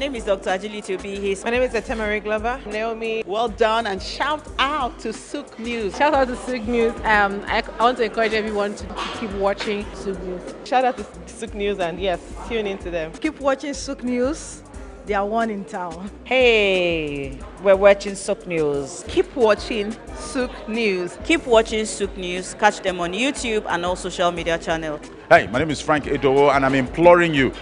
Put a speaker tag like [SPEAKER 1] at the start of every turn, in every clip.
[SPEAKER 1] name is Dr. Agility Obi.
[SPEAKER 2] My name is Etemere Glover. Naomi.
[SPEAKER 3] Well done, and shout out to SOUQ News.
[SPEAKER 2] Shout out to SOUQ News. I want to encourage everyone to keep watching SOUQ News. Shout out to SOUQ News, and yes, tune into them.
[SPEAKER 4] Keep watching SOUQ News. They are one in town.
[SPEAKER 1] Hey, we're watching SOUQ News.
[SPEAKER 3] Keep watching SOUQ News.
[SPEAKER 1] Keep watching SOUQ News. Catch them on YouTube and all social media channels.
[SPEAKER 5] Hey, my name is Frank Edowo, and I'm imploring you.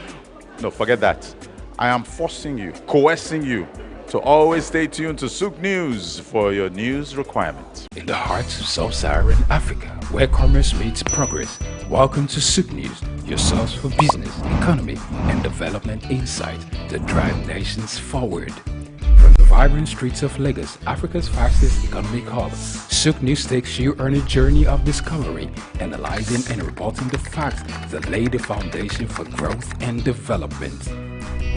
[SPEAKER 5] No, forget that. I am forcing you, coercing you to always stay tuned to SOUQ News for your news requirements.
[SPEAKER 6] In the heart of sub-Saharan Africa, where commerce meets progress, welcome to SOUQ News, your source for business, economy, and development insight that drive nations forward. From the vibrant streets of Lagos, Africa's fastest economic hub, SOUQ News takes you on a journey of discovery, analyzing and reporting the facts that lay the foundation for growth and development.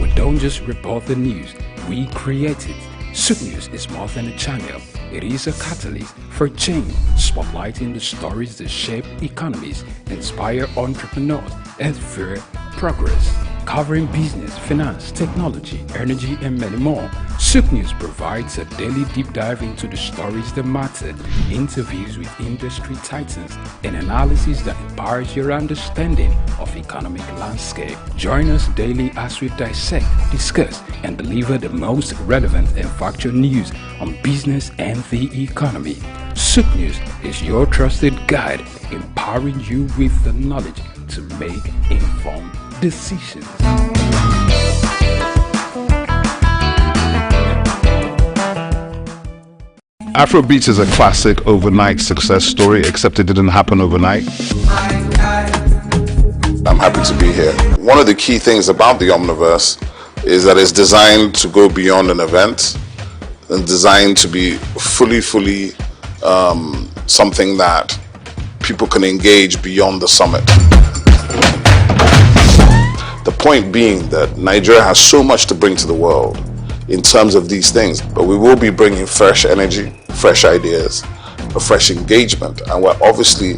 [SPEAKER 6] We don't just report the news, we create it. SOUQ News is more than a channel. It is a catalyst for change, spotlighting the stories that shape economies, inspire entrepreneurs, and fuel progress. Covering business, finance, technology, energy, and many more, SOUQ News provides a daily deep dive into the stories that matter, interviews with industry titans, and analysis that empowers your understanding of economic landscape. Join us daily as we dissect, discuss, and deliver the most relevant and factual news on business and the economy. SOUQ News is your trusted guide, empowering you with the knowledge to make informed decisions.
[SPEAKER 7] Afrobeats is a classic overnight success story, except it didn't happen overnight. I'm happy to be here. One of the key things about the Omniverse is that it's designed to go beyond an event and designed to be fully something that people can engage beyond the summit. The point being that Nigeria has so much to bring to the world in terms of these things, but we will be bringing fresh energy, fresh ideas, a fresh engagement, and we're obviously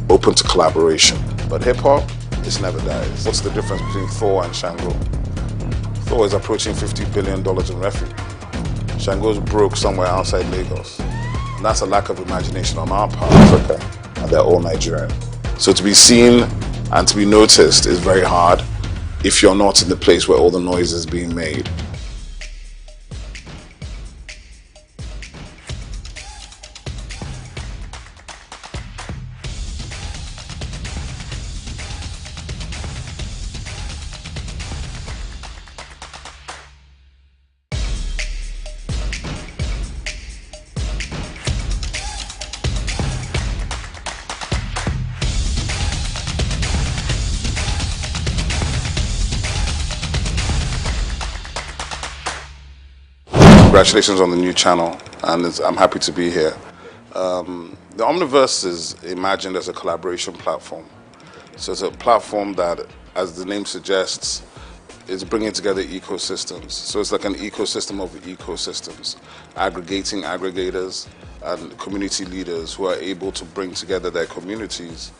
[SPEAKER 7] open to collaboration. But hip-hop, it never dies. What's the difference between Thor and Shango? Thor is approaching $50 billion in revenue. Shango's broke somewhere outside Lagos. And that's a lack of imagination on our part, Africa, and they're all Nigerian. So to be seen and to be noticed is very hard if you're not in the place where all the noise is being made. Congratulations on the new channel, and I'm happy to be here. The Omniverse is imagined as a collaboration platform. So it's a platform that, as the name suggests, is bringing together ecosystems. So it's like an ecosystem of ecosystems, aggregating aggregators and community leaders who are able to bring together their communities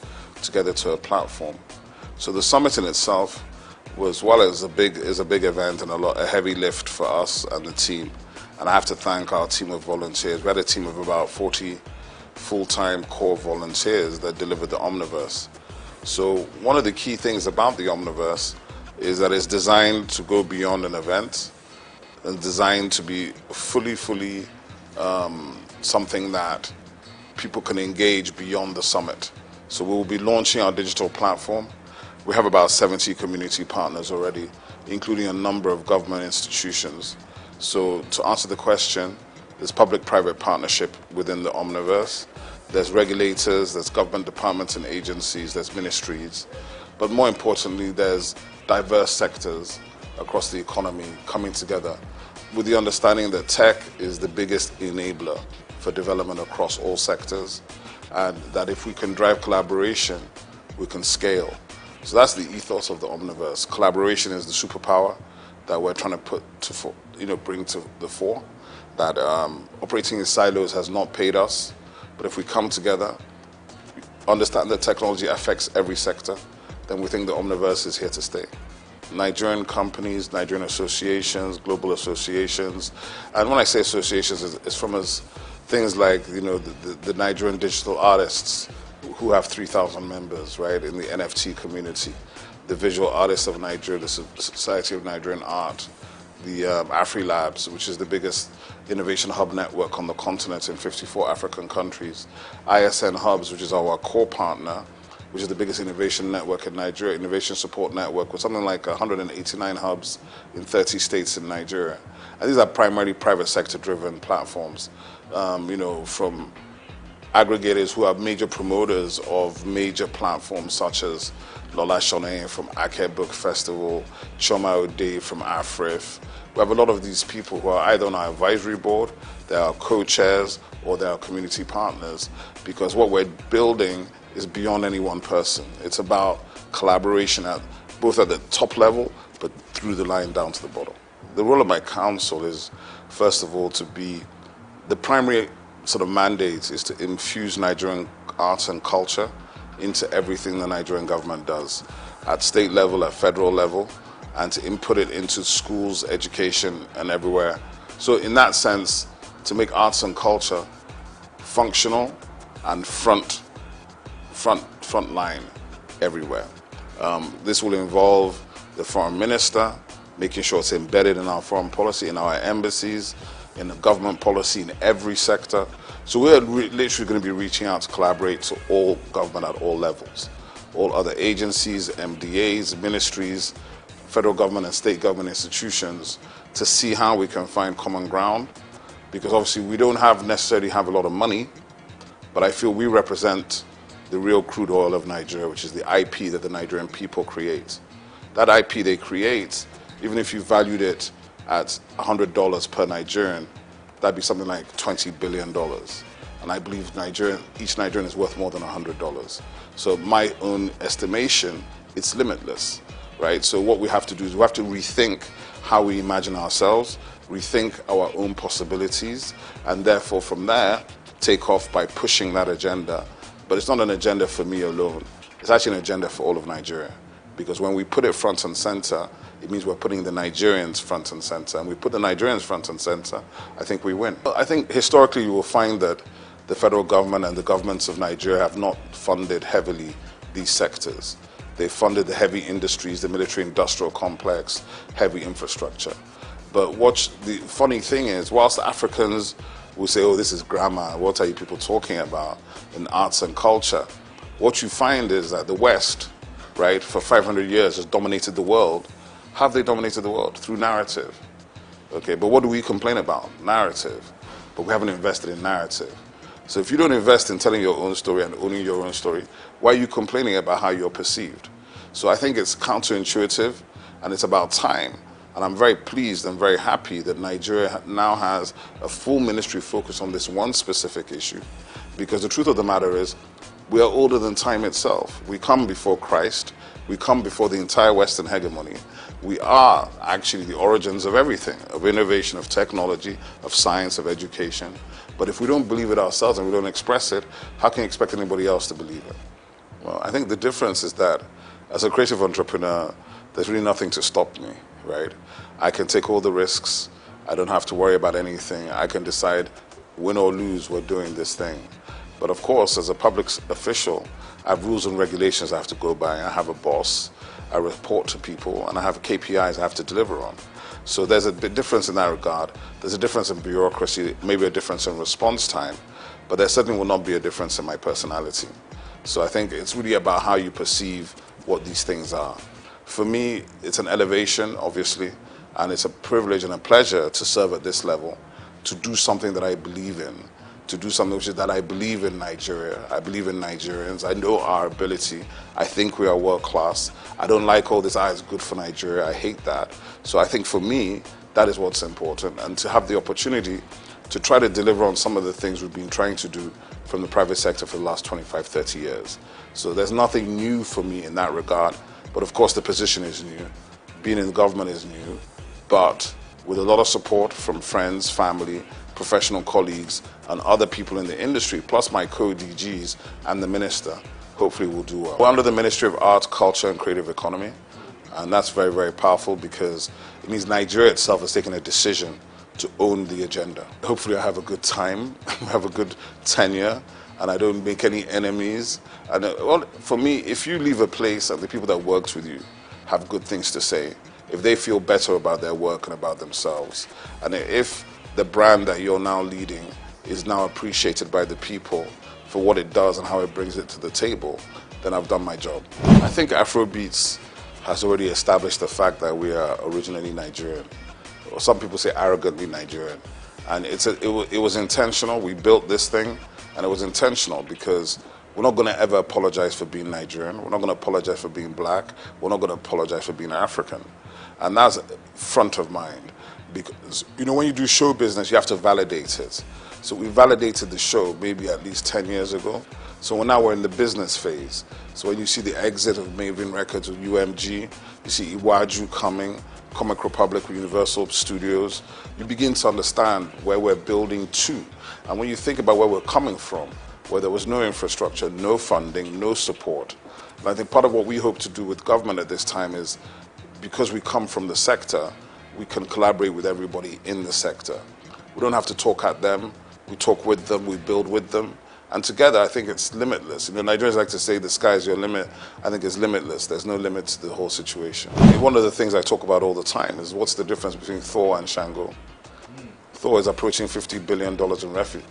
[SPEAKER 7] together to a platform. So the summit in itself was, while it was a big event and a heavy lift for us and the team. And I have to thank our team of volunteers. We had a team of about 40 full-time core volunteers that delivered the Omniverse. So one of the key things about the Omniverse is that it's designed to go beyond an event and designed to be fully something that people can engage beyond the summit. So we will be launching our digital platform. We have about 70 community partners already, including a number of government institutions. So to answer the question, there's public-private partnership within the Omniverse. There's regulators, there's government departments and agencies, there's ministries. But more importantly, there's diverse sectors across the economy coming together with the understanding that tech is the biggest enabler for development across all sectors, and that if we can drive collaboration, we can scale. So that's the ethos of the Omniverse. Collaboration is the superpower that we're trying to bring to the fore. That operating in silos has not paid us, but if we come together, understand that technology affects every sector, then we think the Omniverse is here to stay. Nigerian companies, Nigerian associations, global associations. And when I say associations, it's from things like, the Nigerian digital artists who have 3,000 members, right, in the NFT community, the Visual Artists of Nigeria, the Society of Nigerian Art, the AfriLabs, which is the biggest innovation hub network on the continent in 54 African countries, ISN Hubs, which is our core partner, which is the biggest innovation network in Nigeria, innovation support network, with something like 189 hubs in 30 states in Nigeria. And these are primarily private sector driven platforms, from aggregators who are major promoters of major platforms such as Lola Shone from Ake Book Festival, Choma Ode from Afrif. We have a lot of these people who are either on our advisory board, they are co-chairs, or they are community partners, because what we're building is beyond any one person. It's about collaboration both at the top level, but through the line down to the bottom. The role of my council is, first of all, to be the primary sort of mandate is to infuse Nigerian arts and culture into everything the Nigerian government does, at state level, at federal level, and to input it into schools, education, and everywhere. So in that sense, to make arts and culture functional and front line everywhere. This will involve the foreign minister, making sure it's embedded in our foreign policy, in our embassies, in the government policy, in every sector. So we're literally going to be reaching out to collaborate to all government at all levels, all other agencies, MDAs, ministries, federal government and state government institutions, to see how we can find common ground. Because obviously we don't necessarily have a lot of money, but I feel we represent the real crude oil of Nigeria, which is the IP that the Nigerian people create. That IP they create, even if you valued it at $100 per Nigerian, that'd be something like $20 billion. And I believe each Nigerian is worth more than $100. So my own estimation, it's limitless, right? So what we have to do is we have to rethink how we imagine ourselves, rethink our own possibilities, and therefore from there, take off by pushing that agenda. But it's not an agenda for me alone. It's actually an agenda for all of Nigeria. Because when we put it front and center, it means we're putting the Nigerians front and center. And we put the Nigerians front and center, I think we win. I think historically you will find that the federal government and the governments of Nigeria have not funded heavily these sectors. They funded the heavy industries, the military industrial complex, heavy infrastructure. But the funny thing is, whilst Africans will say, oh, this is grammar, what are you people talking about in arts and culture? What you find is that the West, right, for 500 years has dominated the world. How have they dominated the world? Through narrative. Okay, but what do we complain about? Narrative. But we haven't invested in narrative. So if you don't invest in telling your own story and owning your own story, why are you complaining about how you're perceived? So I think it's counterintuitive, and it's about time. And I'm very pleased and very happy that Nigeria now has a full ministry focused on this one specific issue. Because the truth of the matter is, we are older than time itself. We come before Christ. We come before the entire Western hegemony. We are actually the origins of everything, of innovation, of technology, of science, of education. But if we don't believe it ourselves and we don't express it, how can you expect anybody else to believe it? Well, I think the difference is that as a creative entrepreneur, there's really nothing to stop me, right? I can take all the risks. I don't have to worry about anything. I can decide, win or lose, we're doing this thing. But of course, as a public official, I have rules and regulations I have to go by. I have a boss, I report to people, and I have KPIs I have to deliver on. So there's a big difference in that regard. There's a difference in bureaucracy, maybe a difference in response time, but there certainly will not be a difference in my personality. So I think it's really about how you perceive what these things are. For me, it's an elevation, obviously, and it's a privilege and a pleasure to serve at this level, to do something that I believe in, to do something which is that I believe in Nigeria. I believe in Nigerians. I know our ability. I think we are world class. I don't like all this, it's good for Nigeria. I hate that. So I think for me, that is what's important. And to have the opportunity to try to deliver on some of the things we've been trying to do from the private sector for the last 25, 30 years. So there's nothing new for me in that regard. But of course, the position is new. Being in the government is new. But with a lot of support from friends, family, professional colleagues, and other people in the industry, plus my co-DGs and the minister, hopefully we'll do well. We're under the Ministry of Arts, Culture and Creative Economy. And that's very, very powerful because it means Nigeria itself has taken a decision to own the agenda. Hopefully I have a good time, have a good tenure, and I don't make any enemies. And well, for me, if you leave a place and the people that worked with you have good things to say, if they feel better about their work and about themselves, and if the brand that you're now leading is now appreciated by the people for what it does and how it brings it to the table, then I've done my job. I think Afrobeats has already established the fact that we are originally Nigerian. Or some people say arrogantly Nigerian. And it was intentional. We built this thing, and it was intentional because we're not going to ever apologize for being Nigerian. We're not going to apologize for being black. We're not going to apologize for being African. And that's front of mind. Because, you know, when you do show business, you have to validate it. So we validated the show maybe at least 10 years ago. So now we're in the business phase. So when you see the exit of Maven Records with UMG, you see Iwaju coming, Comic Republic with Universal Studios, you begin to understand where we're building to. And when you think about where we're coming from, where there was no infrastructure, no funding, no support, and I think part of what we hope to do with government at this time is, because we come from the sector, we can collaborate with everybody in the sector. We don't have to talk at them, we talk with them, we build with them. And together, I think it's limitless. You know, Nigerians like to say the sky is your limit. I think it's limitless. There's no limit to the whole situation. One of the things I talk about all the time is what's the difference between Thor and Shango? Thor is approaching $50 billion in revenue.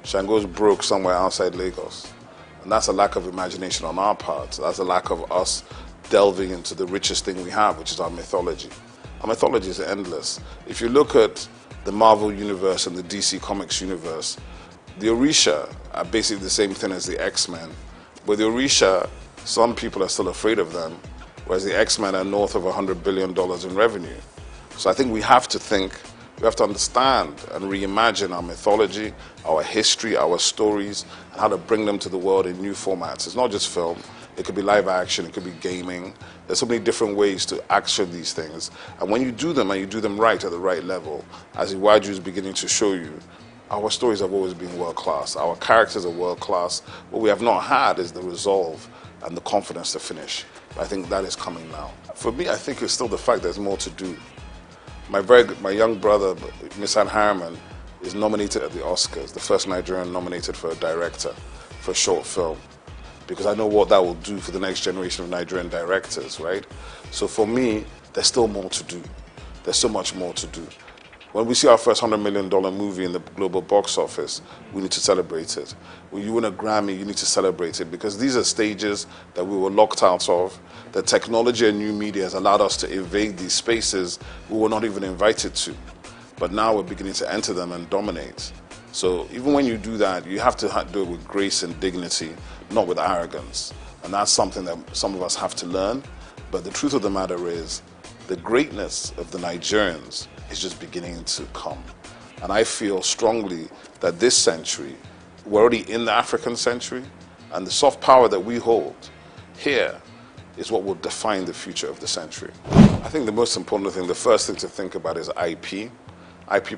[SPEAKER 7] Shango's broke somewhere outside Lagos. And that's a lack of imagination on our part. That's a lack of us delving into the richest thing we have, which is our mythology. Our mythology is endless. If you look at the Marvel universe and the DC Comics universe, the Orisha are basically the same thing as the X-Men. But the Orisha, some people are still afraid of them, whereas the X-Men are north of $100 billion in revenue. So I think we have to understand and reimagine our mythology, our history, our stories, and how to bring them to the world in new formats. It's not just film. It could be live action, it could be gaming. There's so many different ways to action these things. And when you do them, and you do them right at the right level, as Iwaju is beginning to show you, our stories have always been world-class. Our characters are world-class. What we have not had is the resolve and the confidence to finish. I think that is coming now. For me, I think it's still the fact there's more to do. My young brother, Misan Harriman, is nominated at the Oscars, the first Nigerian nominated for a director for a short film, because I know what that will do for the next generation of Nigerian directors, right? So for me, there's still more to do. There's so much more to do. When we see our first $100 million movie in the global box office, we need to celebrate it. When you win a Grammy, you need to celebrate it, because these are stages that we were locked out of. The technology and new media has allowed us to invade these spaces we were not even invited to. But now we're beginning to enter them and dominate. So even when you do that, you have to do it with grace and dignity, not with arrogance. And that's something that some of us have to learn. But the truth of the matter is, the greatness of the Nigerians is just beginning to come. And I feel strongly that this century, we're already in the African century, and the soft power that we hold here is what will define the future of the century. I think the most important thing, the first thing to think about is IP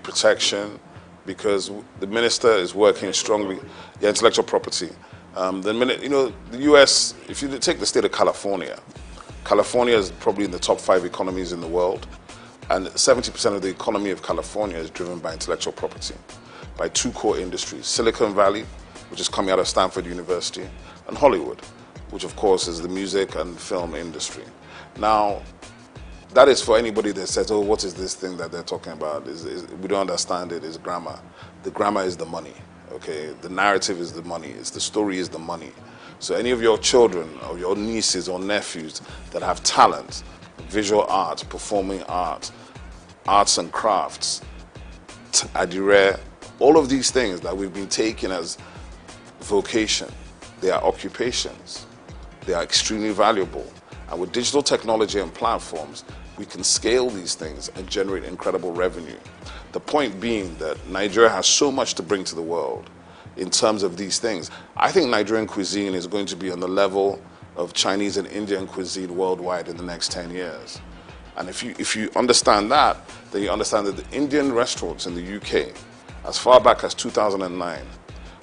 [SPEAKER 7] protection, because the minister is working strongly, intellectual property. The US, if you take the state of California, California is probably in the top 5 economies in the world. And 70% of the economy of California is driven by intellectual property, by 2 core industries: Silicon Valley, which is coming out of Stanford University, and Hollywood, which of course is the music and film industry. Now, that is for anybody that says, oh, what is this thing that they're talking about? We don't understand it, it's grammar. The grammar is the money, okay? The narrative is the money, the story is the money. So any of your children or your nieces or nephews that have talent, visual art, performing art, arts and crafts, adire, all of these things that we've been taking as vocation, they are occupations. They are extremely valuable. And with digital technology and platforms, we can scale these things and generate incredible revenue. The point being that Nigeria has so much to bring to the world in terms of these things. I think Nigerian cuisine is going to be on the level of Chinese and Indian cuisine worldwide in the next 10 years. And if you understand that, then you understand that the Indian restaurants in the UK, as far back as 2009,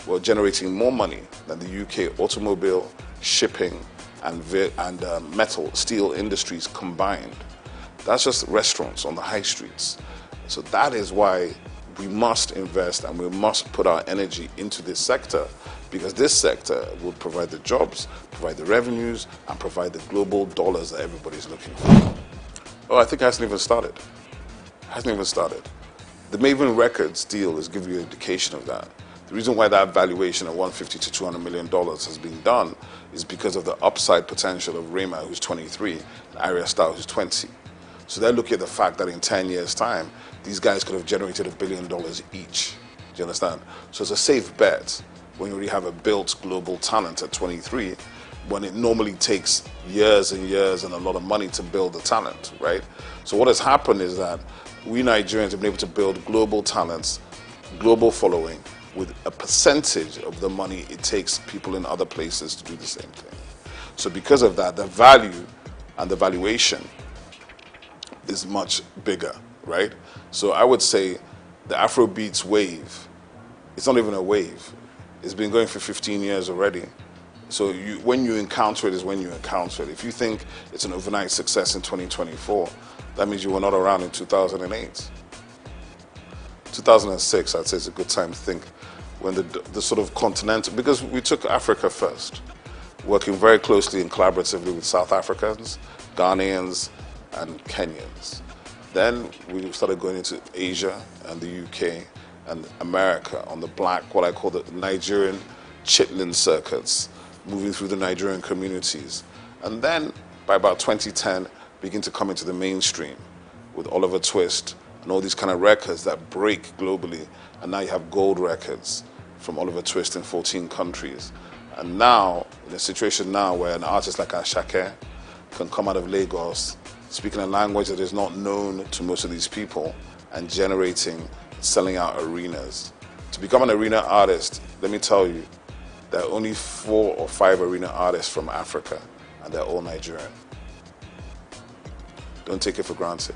[SPEAKER 7] were generating more money than the UK automobile, shipping, and metal, steel industries combined. That's just restaurants on the high streets. So that is why we must invest and we must put our energy into this sector, because this sector will provide the jobs, provide the revenues, and provide the global dollars that everybody's looking for. Oh, I think it hasn't even started. The Maven Records deal is giving you an indication of that. The reason why that valuation of $150 to $200 million has been done is because of the upside potential of Rema, who's 23, and Arya Starr, who's 20. So they're looking at the fact that in 10 years' time, these guys could have generated $1 billion each. Do you understand? So it's a safe bet when you already have a built global talent at 23, when it normally takes years and years and a lot of money to build the talent, right? So what has happened is that we Nigerians have been able to build global talents, global following, with a percentage of the money it takes people in other places to do the same thing. So because of that, the value and the valuation is much bigger, right? So I would say the Afrobeats wave, it's not even a wave. It's been going for 15 years already. So when you encounter it is when you encounter it. If you think it's an overnight success in 2024, that means you were not around in 2008. 2006, I'd say it's a good time to think when the sort of continental, because we took Africa first, working very closely and collaboratively with South Africans, Ghanaians, and Kenyans. Then we started going into Asia and the UK and America on the black, what I call the Nigerian chitlin circuits, moving through the Nigerian communities. And then by about 2010, begin to come into the mainstream with Oliver Twist and all these kind of records that break globally. And now you have gold records from Oliver Twist in 14 countries. And now, in a situation now where an artist like Ashake can come out of Lagos, speaking a language that is not known to most of these people, and generating, selling out arenas. To become an arena artist, let me tell you, there are only 4 or 5 arena artists from Africa, and they're all Nigerian. Don't take it for granted.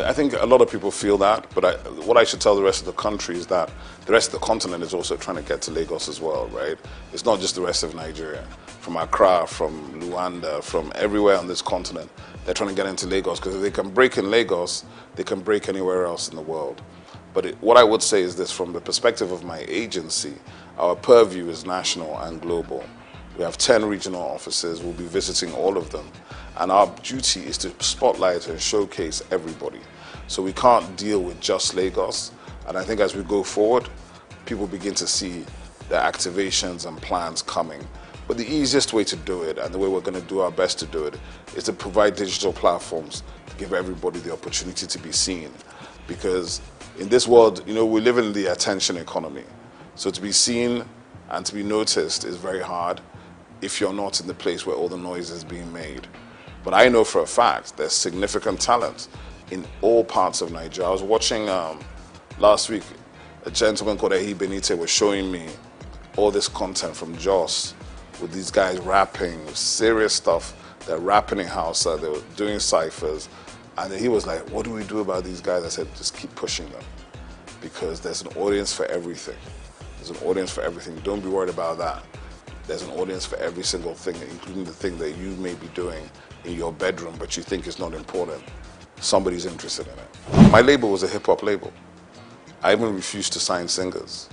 [SPEAKER 7] I think a lot of people feel that, but what I should tell the rest of the country is that the rest of the continent is also trying to get to Lagos as well, right? It's not just the rest of Nigeria. From Accra, from Luanda, from everywhere on this continent, they're trying to get into Lagos, because if they can break in Lagos, they can break anywhere else in the world. But what I would say is this, from the perspective of my agency, our purview is national and global. We have 10 regional offices. We'll be visiting all of them. And our duty is to spotlight and showcase everybody. So we can't deal with just Lagos. And I think as we go forward, people begin to see the activations and plans coming. But the easiest way to do it, and the way we're going to do our best to do it, is to provide digital platforms to give everybody the opportunity to be seen. Because in this world, you know, we live in the attention economy. So to be seen and to be noticed is very hard if you're not in the place where all the noise is being made. But I know for a fact there's significant talent in all parts of Nigeria. I was watching last week, a gentleman called Ehi Benite was showing me all this content from Jos with these guys rapping, serious stuff. They're rapping in Hausa, they were doing ciphers. And he was like, what do we do about these guys? I said, just keep pushing them, because there's an audience for everything. There's an audience for everything. Don't be worried about that. There's an audience for every single thing, including the thing that you may be doing in your bedroom, but you think is not important. Somebody's interested in it. My label was a hip-hop label. I even refused to sign singers.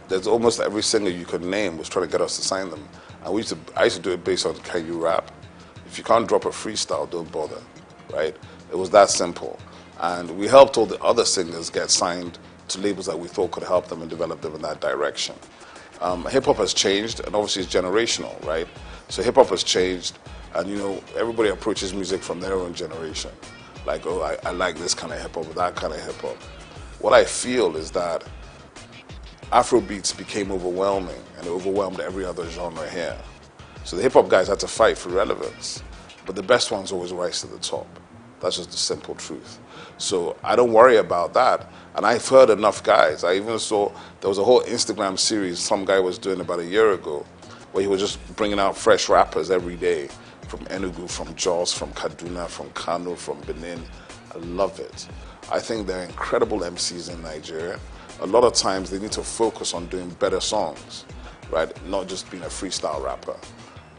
[SPEAKER 7] There's almost every singer you could name was trying to get us to sign them. And I used to do it based on, can you rap? If you can't drop a freestyle, don't bother, right? It was that simple. And we helped all the other singers get signed to labels that we thought could help them and develop them in that direction. Hip-hop has changed, and obviously it's generational, right? So hip-hop has changed, and you know, everybody approaches music from their own generation. Like, oh, I like this kind of hip-hop or that kind of hip-hop. What I feel is that Afrobeats became overwhelming, and it overwhelmed every other genre here. So the hip-hop guys had to fight for relevance, but the best ones always rise to the top. That's just the simple truth. So I don't worry about that. And I've heard enough guys. I even saw there was a whole Instagram series some guy was doing about a year ago where he was just bringing out fresh rappers every day from Enugu, from Jos, from Kaduna, from Kano, from Benin. I love it. I think there are incredible MCs in Nigeria. A lot of times they need to focus on doing better songs, right? Not just being a freestyle rapper.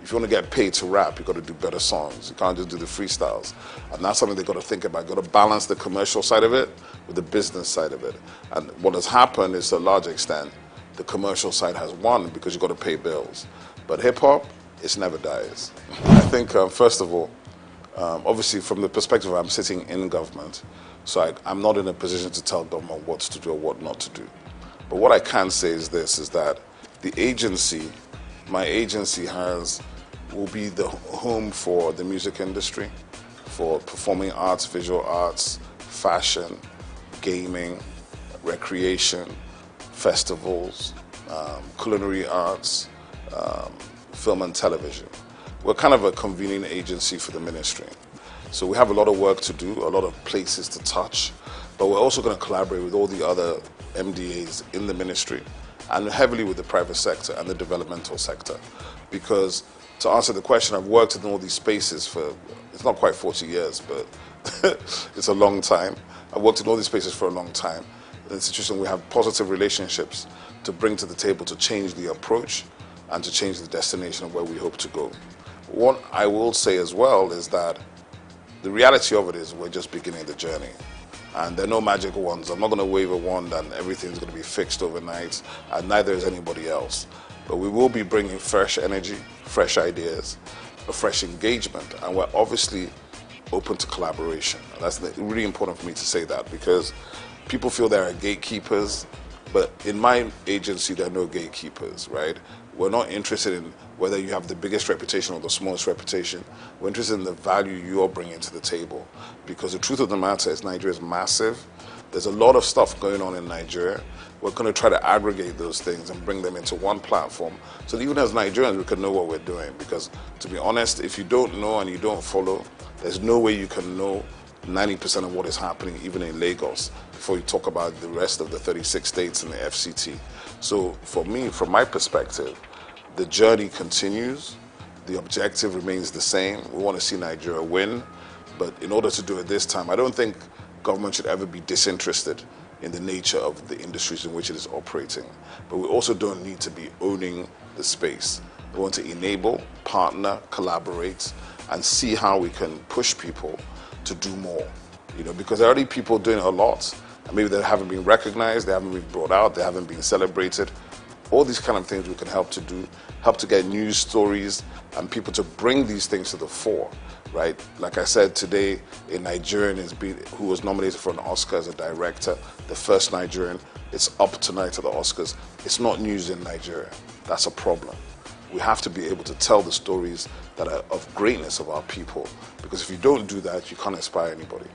[SPEAKER 7] If you want to get paid to rap, you've got to do better songs. You can't just do the freestyles. And that's something they've got to think about. You've got to balance the commercial side of it with the business side of it. And what has happened is, to a large extent, the commercial side has won because you've got to pay bills. But hip-hop, it never dies. I think, first of all, obviously from the perspective I'm sitting in government, so I'm not in a position to tell government what to do or what not to do. But what I can say is this, is that the agency, my agency will be the home for the music industry, for performing arts, visual arts, fashion, gaming, recreation, festivals, culinary arts, film and television. We're kind of a convening agency for the ministry. So we have a lot of work to do, a lot of places to touch, but we're also going to collaborate with all the other MDAs in the ministry and heavily with the private sector and the developmental sector. Because to answer the question, I've worked in all these spaces for, it's not quite 40 years, but it's a long time. I've worked in all these spaces for a long time. In the institution, we have positive relationships to bring to the table to change the approach and to change the destination of where we hope to go. What I will say as well is that the reality of it is we're just beginning the journey. And there are no magic wands. I'm not going to wave a wand and everything's going to be fixed overnight, and neither is anybody else. But we will be bringing fresh energy, fresh ideas, a fresh engagement, and we're obviously open to collaboration. And that's really important for me to say that, because people feel there are gatekeepers, but in my agency there are no gatekeepers, right? We're not interested in whether you have the biggest reputation or the smallest reputation. We're interested in the value you're bringing to the table. Because the truth of the matter is Nigeria is massive. There's a lot of stuff going on in Nigeria. We're going to try to aggregate those things and bring them into one platform so that even as Nigerians we can know what we're doing. Because to be honest, if you don't know and you don't follow, there's no way you can know 90% of what is happening even in Lagos before you talk about the rest of the 36 states in the FCT. So for me, from my perspective, the journey continues. The objective remains the same. We want to see Nigeria win, but in order to do it this time, I don't think government should ever be disinterested in the nature of the industries in which it is operating. But we also don't need to be owning the space. We want to enable, partner, collaborate, and see how we can push people to do more. Because there are already people doing a lot, and maybe they haven't been recognized, they haven't been brought out, they haven't been celebrated. All these kind of things we can help to do, help to get news stories and people to bring these things to the fore, right? Like I said today, a Nigerian who was nominated for an Oscar as a director, the first Nigerian. It's up tonight at the Oscars. It's not news in Nigeria. That's a problem. We have to be able to tell the stories that are of greatness of our people, because if you don't do that, you can't inspire anybody.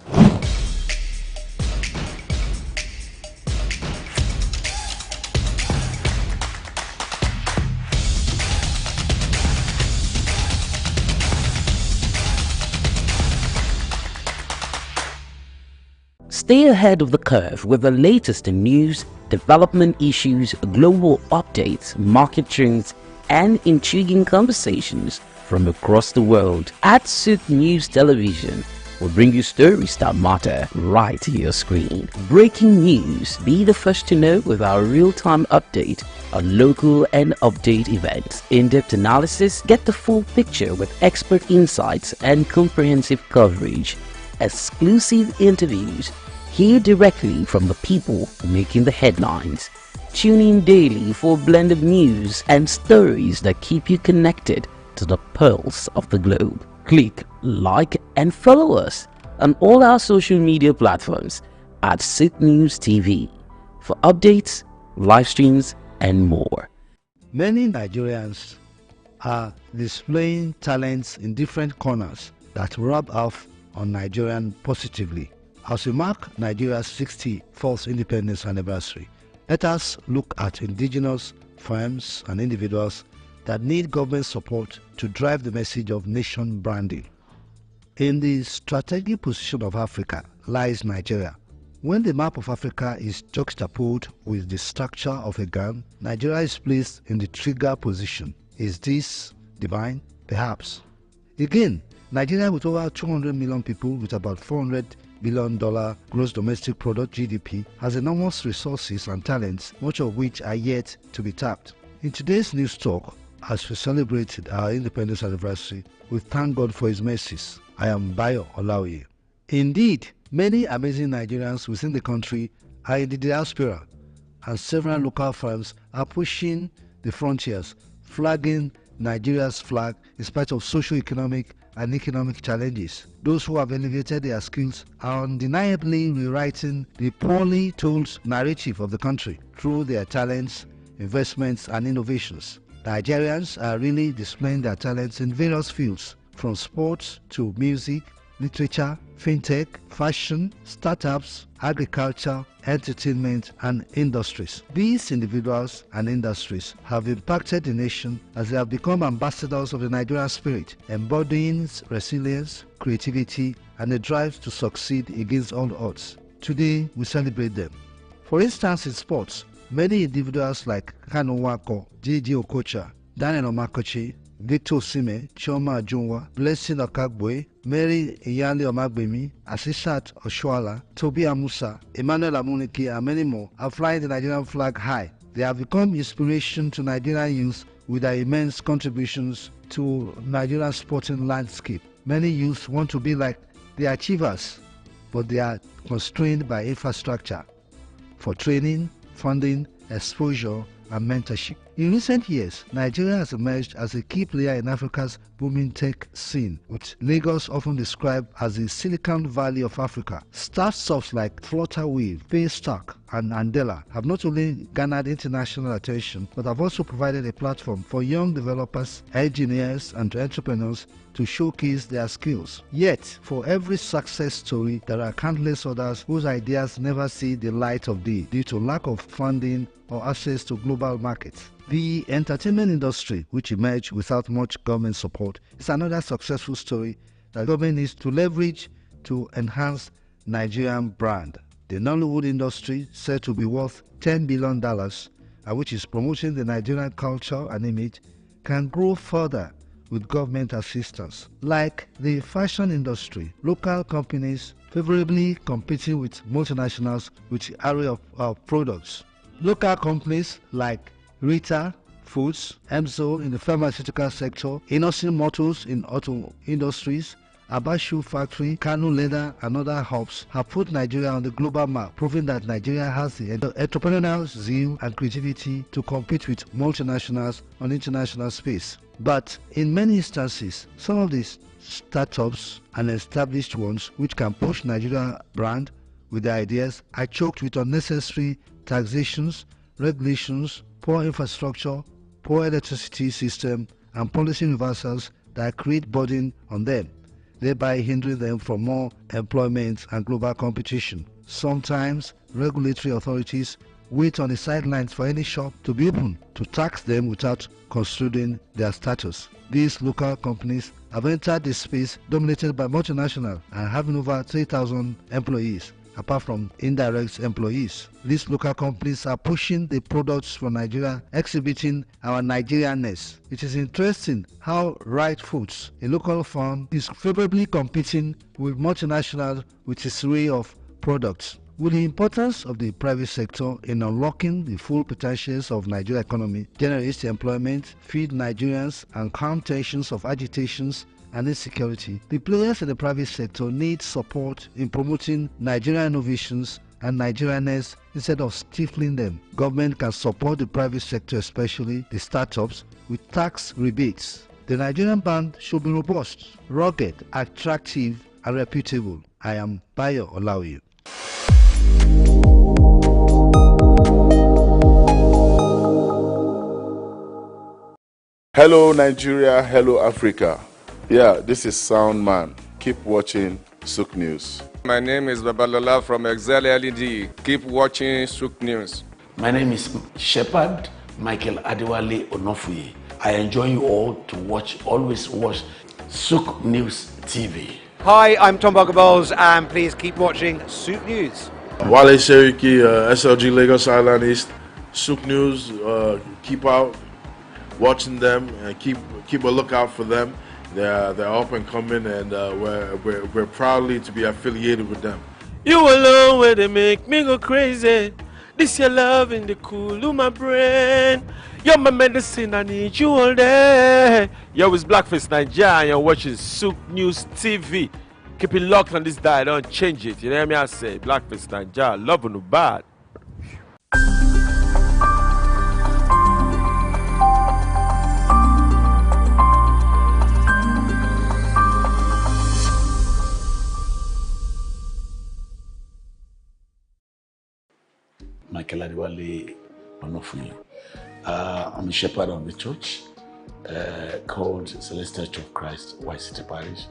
[SPEAKER 8] Stay ahead of the curve with the latest in news, development issues, global updates, market trends, and intriguing conversations from across the world. At SOUQ News Television, we'll bring you stories that matter right to your screen. Breaking news. Be the first to know with our real-time update on local and update events. In-depth analysis. Get the full picture with expert insights and comprehensive coverage. Exclusive interviews. Hear directly from the people making the headlines. Tune in daily for a blend of news and stories that keep you connected to the pulse of the globe. Click, like, and follow us on all our social media platforms at SOUQ News TV for updates, live streams, and more.
[SPEAKER 9] Many Nigerians are displaying talents in different corners that rub off on Nigerian positively. As we mark Nigeria's 64th independence anniversary, let us look at indigenous firms and individuals that need government support to drive the message of nation branding. In the strategic position of Africa lies Nigeria. When the map of Africa is juxtaposed with the structure of a gun, Nigeria is placed in the trigger position Is this divine? Perhaps. Again, Nigeria, with over 200 million people with about $400 billion gross domestic product (GDP), has enormous resources and talents, much of which are yet to be tapped. In today's news talk, as we celebrated our independence anniversary, we thank God for His mercies. I am Bayo Olaoye. Indeed, many amazing Nigerians within the country are in the diaspora, and several local firms are pushing the frontiers, flagging Nigeria's flag in spite of socio-economic and economic challenges. Those who have elevated their skills are undeniably rewriting the poorly told narrative of the country through their talents, investments, and innovations. Nigerians are really displaying their talents in various fields, from sports to music, literature, fintech, fashion, startups, agriculture, entertainment, and industries. These individuals and industries have impacted the nation as they have become ambassadors of the Nigerian spirit, embodying resilience, creativity, and a drive to succeed against all odds. Today, we celebrate them. For instance, in sports, many individuals like Kanu Wako, J.J. Okocha, Daniel Omakochi, Victor Osimhen, Chioma Ajunwa, Blessing Okagboe, Mary Iyale Omagbemi, Asisat Oshuala, Tobi Amusa, Emmanuel Amunike, and many more are flying the Nigerian flag high. They have become inspiration to Nigerian youth with their immense contributions to Nigerian sporting landscape. Many youths want to be like the achievers, but they are constrained by infrastructure for training, funding, exposure, and mentorship. In recent years, Nigeria has emerged as a key player in Africa's booming tech scene, which Lagos often described as the Silicon Valley of Africa. Startups like Flutterwave, Paystack, and Andela have not only garnered international attention, but have also provided a platform for young developers, engineers, and entrepreneurs to showcase their skills. Yet, for every success story, there are countless others whose ideas never see the light of day due to lack of funding or access to global markets. The entertainment industry, which emerged without much government support, is another successful story that government needs to leverage to enhance Nigerian brand. The Nollywood industry, said to be worth $10 billion, and which is promoting the Nigerian culture and image, can grow further with government assistance. Like the fashion industry, local companies favorably competing with multinationals with the array of products. Local companies like Rita Foods, Emzo in the pharmaceutical sector, Innocent Motors in auto industries, Abashu Factory, Kanu Leather, and other hubs have put Nigeria on the global map, proving that Nigeria has the entrepreneurial zeal and creativity to compete with multinationals on international space. But in many instances, some of these startups and established ones which can push Nigeria brand with their ideas are choked with unnecessary taxations, regulations, poor infrastructure, poor electricity system, and policy reversals that create burden on them, thereby hindering them from more employment and global competition. Sometimes regulatory authorities wait on the sidelines for any shop to be open to tax them without considering their status. These local companies have entered the space dominated by multinational and having over 3,000 employees, apart from indirect employees. These local companies are pushing the products from Nigeria, exhibiting our Nigerianness. It is interesting how Right Foods, a local firm, is favorably competing with multinationals with its array of products. With the importance of the private sector in unlocking the full potentials of Nigerian economy, generate employment, feed Nigerians, and calm tensions of agitations and insecurity, the players in the private sector need support in promoting Nigerian innovations and Nigerianness instead of stifling them. Government can support the private sector, especially the startups, with tax rebates. The Nigerian brand should be robust, rugged, attractive, and reputable. I am Bayo Olaoye.
[SPEAKER 10] Hello Nigeria, hello Africa. Yeah, this is Sound Man. Keep watching SOUQ News.
[SPEAKER 11] My name is Babalola from Excel LED. Keep watching SOUQ News.
[SPEAKER 12] My name is Shepherd Michael Adewale Onofuye. I enjoy you all to always watch SOUQ News TV.
[SPEAKER 13] Hi, I'm Tom Bogaballs, and please keep watching SOUQ News.
[SPEAKER 14] Wale Seriki, SLG Lagos Island East, SOUQ News, keep out.
[SPEAKER 10] watching them and keep a lookout for them. They're up and coming, and we're proudly to be affiliated with them.
[SPEAKER 14] You alone where they make me go crazy. This your love in the cool of my brain. You're my medicine, I need you all day. Yo, it's Blackface Nigeria and you're watching SOUQ News TV. Keep it locked on this dial, don't change it. You know what I say? Blackface Nigeria, love no bad.
[SPEAKER 12] Michael Adiwale Onofuye. I'm a shepherd of the church called Celestial Church of Christ, White City Parish,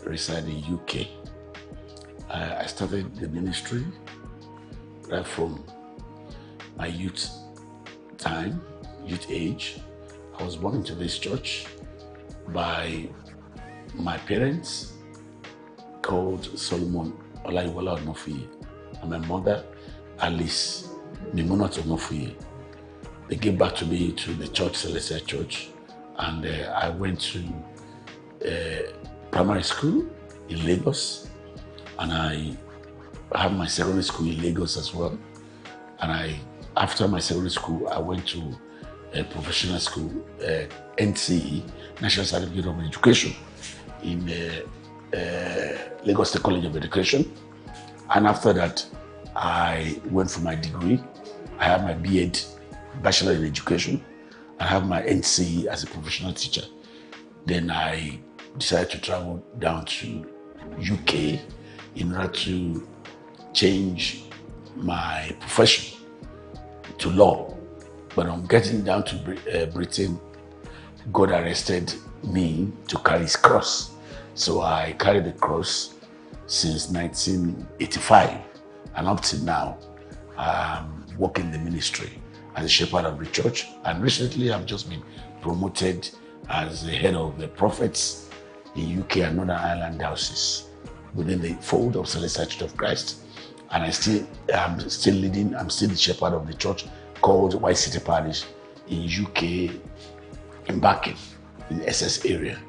[SPEAKER 12] reside in UK. I started the ministry right from my youth age. I was born into this church by my parents called Solomon Olayiwola Onofuye and my mother Alice Mimunat Onofuye. They gave back to me to the church, Celestial Church, and I went to primary school in Lagos, and I have my secondary school in Lagos as well. And after my secondary school, I went to a professional school, NCE, National Certificate of Education, in Lagos State College of Education. And after that, I went for my degree. I have my B.Ed, Bachelor in Education. I have my NCE as a professional teacher. Then I decided to travel down to UK in order to change my profession to law. But on getting down to Britain, God arrested me to carry his cross. So I carried the cross since 1985. And up to now, I'm working the ministry as a shepherd of the church. And recently, I've just been promoted as the head of the prophets in UK and Northern Ireland dioceses within the fold of Celestial Church of Christ. And I'm still the shepherd of the church called White City Parish in UK, in Barking, in SS area.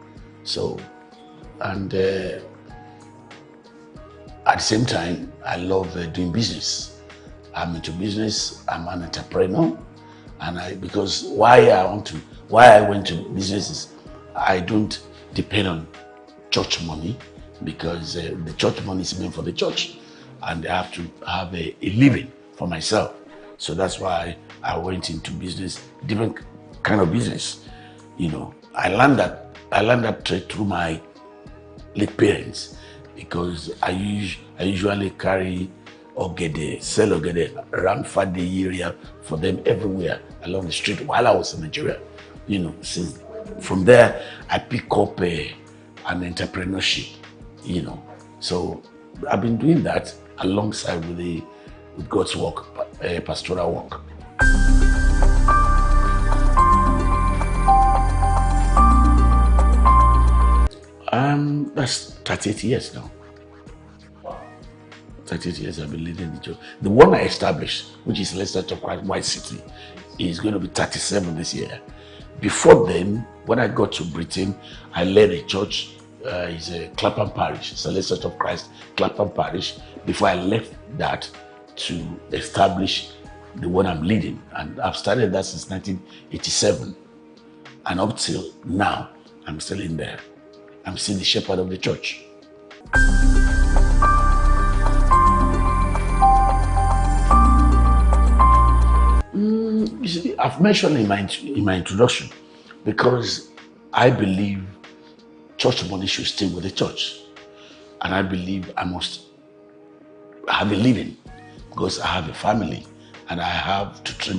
[SPEAKER 12] So, and at the same time, I love doing business. I'm into business. I'm an entrepreneur, and because why I went to business is I don't depend on church money, because the church money is meant for the church, and I have to have a living for myself. So that's why I went into business, different kind of business. You know, I learned that trade through my late parents, because I usually carry sell ogede around Fade area for them everywhere along the street while I was in Nigeria. You know, since from there I pick up an entrepreneurship. You know, so I've been doing that alongside with God's work, pastoral work. That's 38 years now. 38 years I've been leading the church. The one I established, which is Celestial Church of Christ, White City, is going to be 37 this year. Before then, when I got to Britain, I led a church. It's a Clapham Parish, Celestial Church of Christ, Clapham Parish. Before I left that to establish the one I'm leading, and I've started that since 1987, and up till now, I'm still in there. I'm still the shepherd of the church. You see, I've mentioned in my introduction, because I believe church money should stay with the church, and I believe I must have a living because I have a family and I have to train